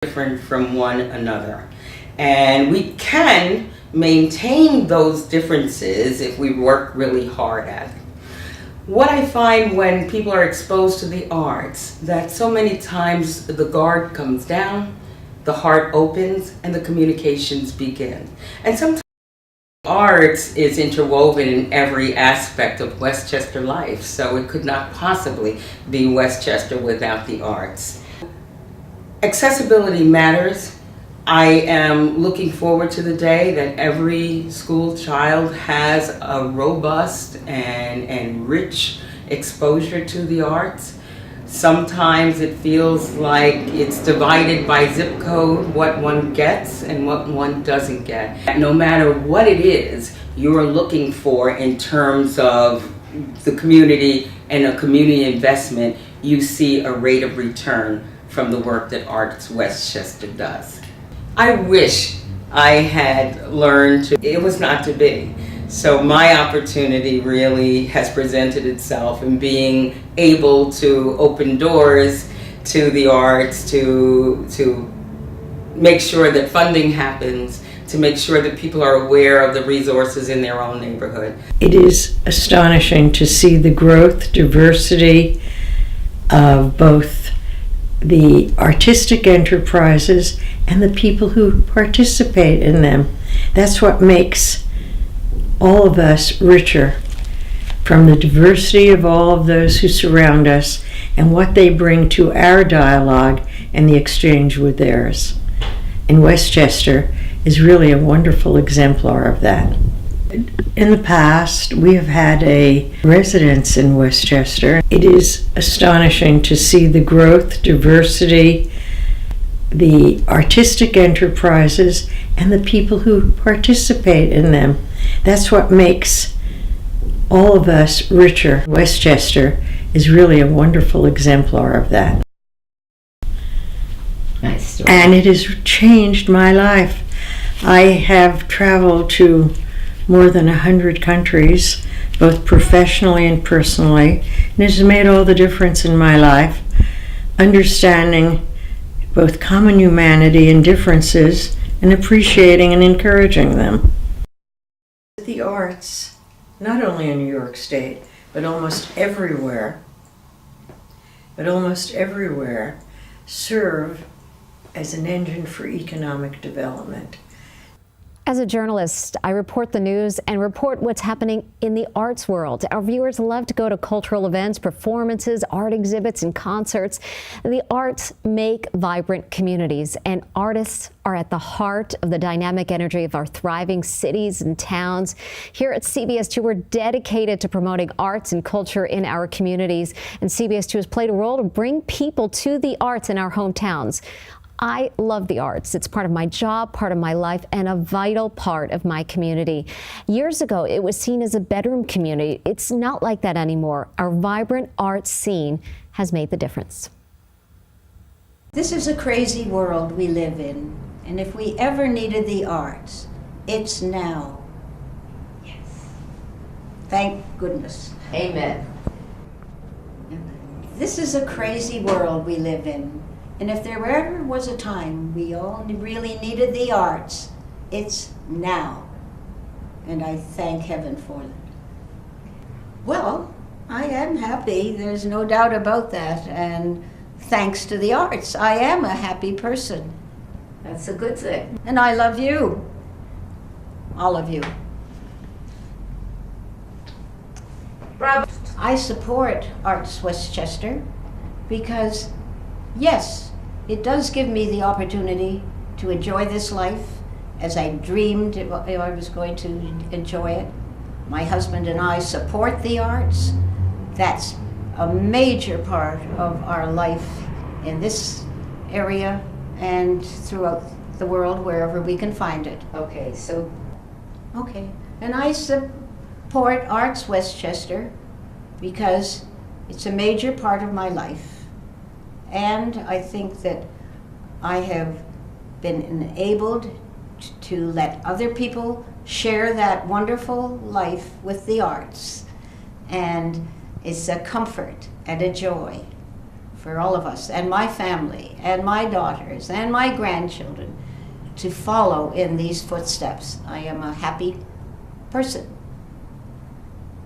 different from one another. And we can maintain those differences if we work really hard at it. What I find when people are exposed to the arts, that so many times the guard comes down, the heart opens, and the communications begin. And sometimes arts is interwoven in every aspect of Westchester life, so it could not possibly be Westchester without the arts. Accessibility matters. I am looking forward to the day that every school child has a robust and rich exposure to the arts. Sometimes it feels like it's divided by zip code, what one gets and what one doesn't get. No matter what it is you're looking for in terms of the community and a community investment, you see a rate of return from the work that Arts Westchester does. I wish I had learned it was not to be. So my opportunity really has presented itself in being able to open doors to the arts, to make sure that funding happens, to make sure that people are aware of the resources in their own neighborhood. It is astonishing to see the growth, diversity of both the artistic enterprises and the people who participate in them. That's what makes all of us richer, from the diversity of all of those who surround us and what they bring to our dialogue and the exchange with theirs. And Westchester is really a wonderful exemplar of that. In the past, we have had a residence in Westchester. It is astonishing to see the growth, diversity, the artistic enterprises, and the people who participate in them. That's what makes all of us richer. Westchester is really a wonderful exemplar of that. Nice story. And it has changed my life. I have traveled to more than 100 countries, both professionally and personally, and it has made all the difference in my life, understanding both common humanity and differences and appreciating and encouraging them. The arts, not only in New York State, but almost everywhere, serve as an engine for economic development. As a journalist, I report the news and report what's happening in the arts world. Our viewers love to go to cultural events, performances, art exhibits, and concerts. The arts make vibrant communities, and artists are at the heart of the dynamic energy of our thriving cities and towns. Here at CBS 2, we're dedicated to promoting arts and culture in our communities, and CBS 2 has played a role to bring people to the arts in our hometowns. I love the arts. It's part of my job, part of my life, and a vital part of my community. Years ago, it was seen as a bedroom community. It's not like that anymore. Our vibrant arts scene has made the difference. This is a crazy world we live in, and if we ever needed the arts, it's now. Yes. Thank goodness. Amen. This is a crazy world we live in. And if there ever was a time we all really needed the arts, it's now. And I thank heaven for it. Well, I am happy, there's no doubt about that. And thanks to the arts, I am a happy person. That's a good thing. And I love you, all of you. Bravo. I support Arts Westchester because, yes, it does give me the opportunity to enjoy this life as I dreamed I was going to enjoy it. My husband and I support the arts. That's a major part of our life in this area and throughout the world, wherever we can find it. Okay, so. Okay, and I support Arts Westchester because it's a major part of my life. And I think that I have been enabled to let other people share that wonderful life with the arts. And it's a comfort and a joy for all of us and my family and my daughters and my grandchildren to follow in these footsteps. I am a happy person.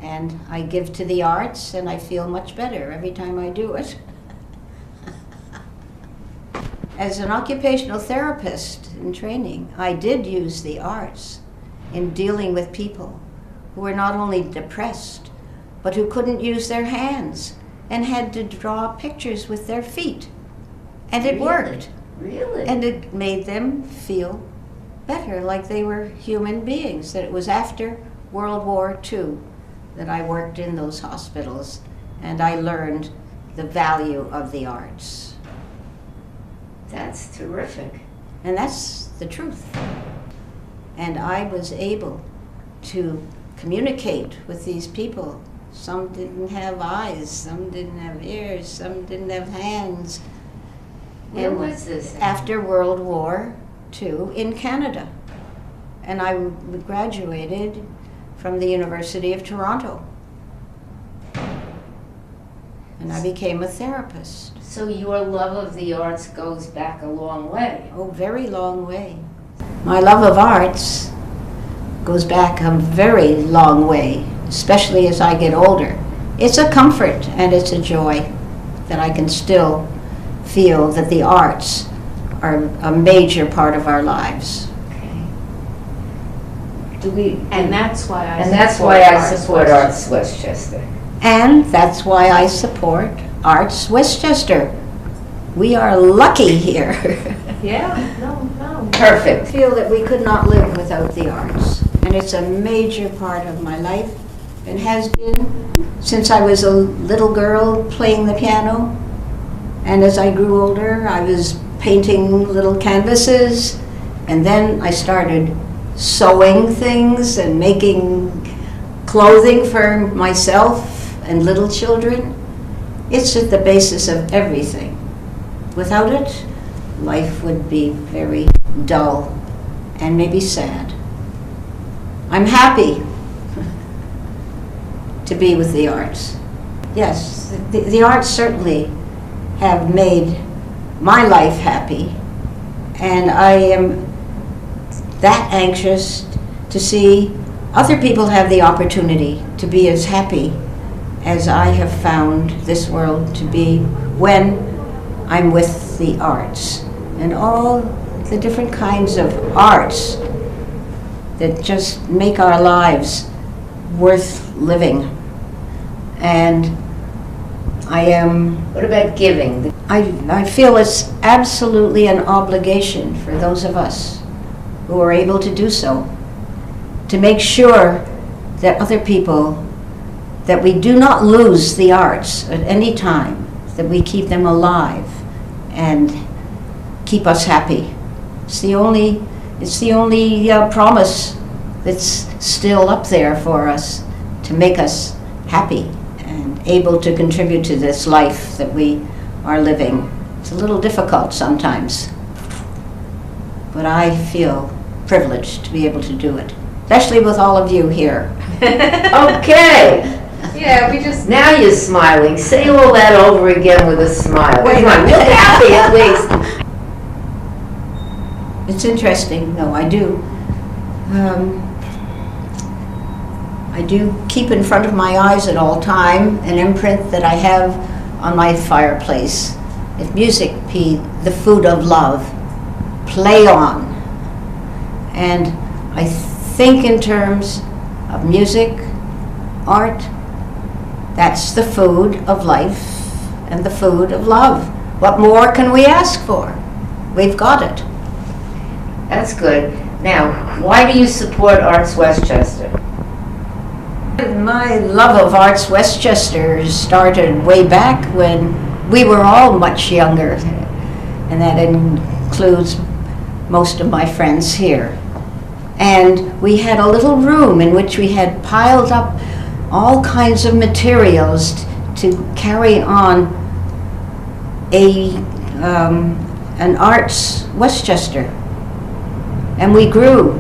And I give to the arts, and I feel much better every time I do it. As an occupational therapist in training, I did use the arts in dealing with people who were not only depressed, but who couldn't use their hands and had to draw pictures with their feet. And it worked. Really? And it made them feel better, like they were human beings. That it was after World War II that I worked in those hospitals, and I learned the value of the arts. That's terrific. And that's the truth. And I was able to communicate with these people. Some didn't have eyes, some didn't have ears, some didn't have hands. Where And was this? after World War II in Canada. And I graduated from the University of Toronto. And I became a therapist. So your love of the arts goes back a long way. Oh, very long way. My love of arts goes back a very long way, especially as I get older. It's a comfort and it's a joy that I can still feel that the arts are a major part of our lives. Okay. And that's why I support Arts Westchester. And that's why I support Arts Westchester. We are lucky here. Yeah, no. I Perfect. feel that we could not live without the arts. And it's a major part of my life and has been since I was a little girl playing the piano. And as I grew older, I was painting little canvases. And then I started sewing things and making clothing for myself and little children. It's at the basis of everything. Without it, life would be very dull and maybe sad. I'm happy to be with the arts. Yes, the arts certainly have made my life happy, and I am that anxious to see other people have the opportunity to be as happy as I have found this world to be when I'm with the arts and all the different kinds of arts that just make our lives worth living. And What about giving? I feel it's absolutely an obligation for those of us who are able to do so, to make sure that other people, that we do not lose the arts at any time, that we keep them alive and keep us happy. It's the only promise that's still up there for us to make us happy and able to contribute to this life that we are living. It's a little difficult sometimes, but I feel privileged to be able to do it, especially with all of you here. Okay. Yeah, we just. Now you're smiling. Say all that over again with a smile. Wait a Come on, minute. look happy at least. It's interesting, no, I do. I do keep in front of my eyes at all time an imprint that I have on my fireplace. If music be the food of love, play on. And I think in terms of music, art, that's the food of life and the food of love. What more can we ask for? We've got it. That's good. Now, why do you support Arts Westchester? My love of Arts Westchester started way back when we were all much younger, and that includes most of my friends here. And we had a little room in which we had piled up all kinds of materials to carry on an Arts Westchester. And we grew,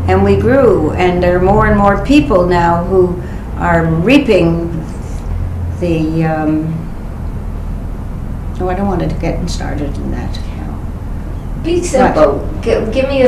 and we grew, and there are more and more people now who are reaping the No, I don't want to get started in that. No. Be simple. Give me a